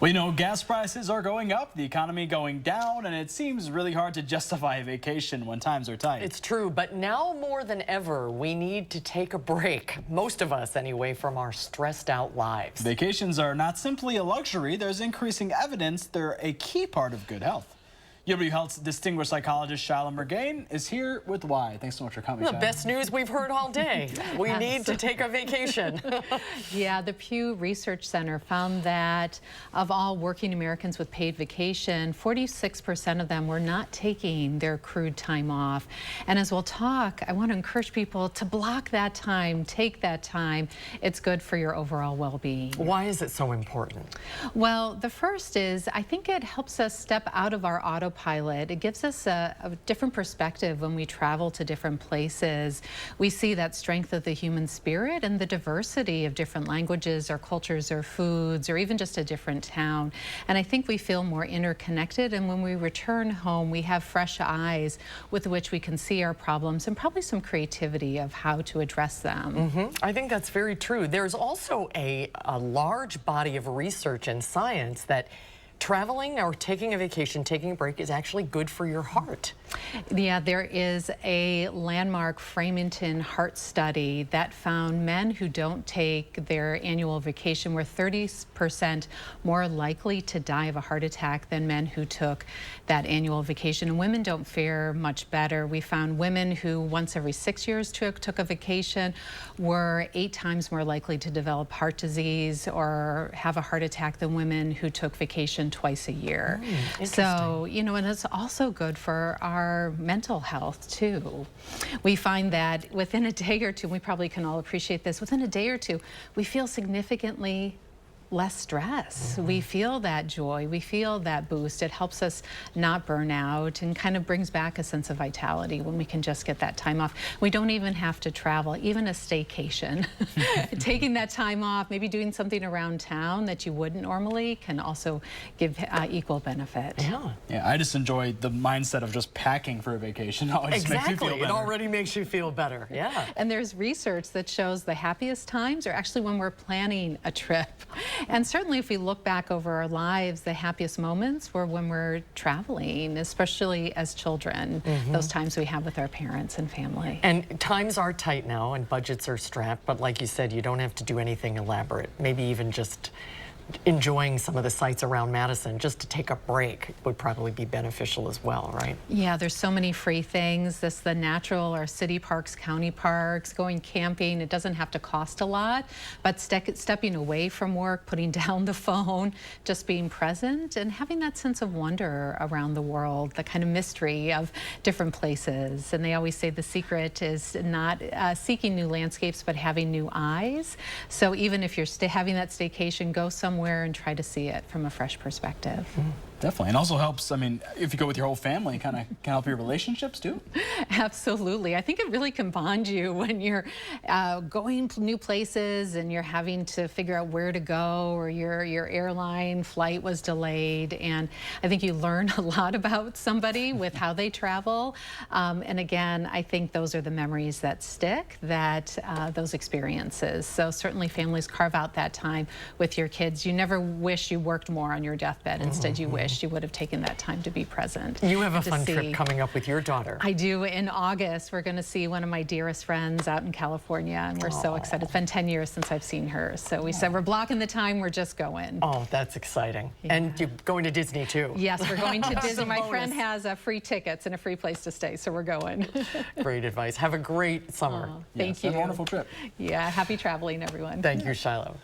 Well, gas prices are going up, the economy going down, and it seems really hard to justify a vacation when times are tight. It's true, but now more than ever, we need to take a break, most of us anyway, from our stressed out lives. Vacations are not simply a luxury, there's increasing evidence they're a key part of good health. UW Health's distinguished psychologist Shilagh Mirgain is here with why. Thanks so much for coming, The best news we've heard all day. We need to take a vacation. Yeah, the Pew Research Center found that of all working Americans with paid vacation, 46% of them were not taking their accrued time off. And as we'll talk, I want to encourage people to block that time, take that time. It's good for your overall well-being. Why is it so important? Well, the first is I think it helps us step out of our autopilot. It gives us a different perspective when we travel to different places. We see that strength of the human spirit and the diversity of different languages or cultures or foods or even just a different town. And I think we feel more interconnected, and when we return home, we have fresh eyes with which we can see our problems and probably some creativity of how to address them. I think that's very true. There's also a large body of research and science that traveling or taking a vacation, taking a break is actually good for your heart. Yeah, there is a landmark Framingham heart study that found men who don't take their annual vacation were 30% more likely to die of a heart attack than men who took that annual vacation. And women don't fare much better. We found women who once every 6 years took a vacation were 8 times more likely to develop heart disease or have a heart attack than women who took vacation twice a year. So, and it's also good for our mental health too. We find that within a day or two, we probably can all appreciate this, within a day or two, we feel significantly less stress. We feel that joy, we feel that boost. It helps us not burn out and kind of brings back a sense of vitality when we can just get that time off. We don't even have to travel, even a staycation. Taking that time off, maybe doing something around town that you wouldn't normally can also give equal benefit. Yeah, I just enjoy the mindset of just packing for a vacation. It always makes you feel better. It already makes you feel better. Yeah. And there's research that shows the happiest times are actually when we're planning a trip. And certainly if we look back over our lives, the happiest moments were when we're traveling, especially as children, those times we have with our parents and family. And times are tight now and budgets are strapped, but like you said, you don't have to do anything elaborate. Maybe even just enjoying some of the sights around Madison just to take a break would probably be beneficial as well, right? Yeah, there's so many free things. The natural or city parks, county parks, going camping. It doesn't have to cost a lot, but stepping away from work, putting down the phone, just being present and having that sense of wonder around the world, the kind of mystery of different places. And they always say the secret is not seeking new landscapes, but having new eyes. So even if you're having that staycation, go somewhere and try to see it from a fresh perspective. Definitely. And also helps, if you go with your whole family, kind of can help your relationships too. Absolutely. I think it really can bond you when you're going to new places and you're having to figure out where to go, or your airline flight was delayed. And I think you learn a lot about somebody with how they travel. And again, I think those are the memories that stick, those experiences. So certainly families carve out that time with your kids. You never wish you worked more on your deathbed. Instead, you wish you would have taken that time to be present. You have a fun trip coming up with your daughter. I do. In August, we're going to see one of my dearest friends out in California, and we're so excited. It's been 10 years since I've seen her, so we said we're blocking the time, we're just going. Oh, that's exciting. Yeah. And you're going to Disney too. Yes, we're going to Disney. My friend has free tickets and a free place to stay, so we're going. Great advice. Have a great summer. Thank you. Have a wonderful trip. Yeah, happy traveling, everyone. Thank you, Shilagh.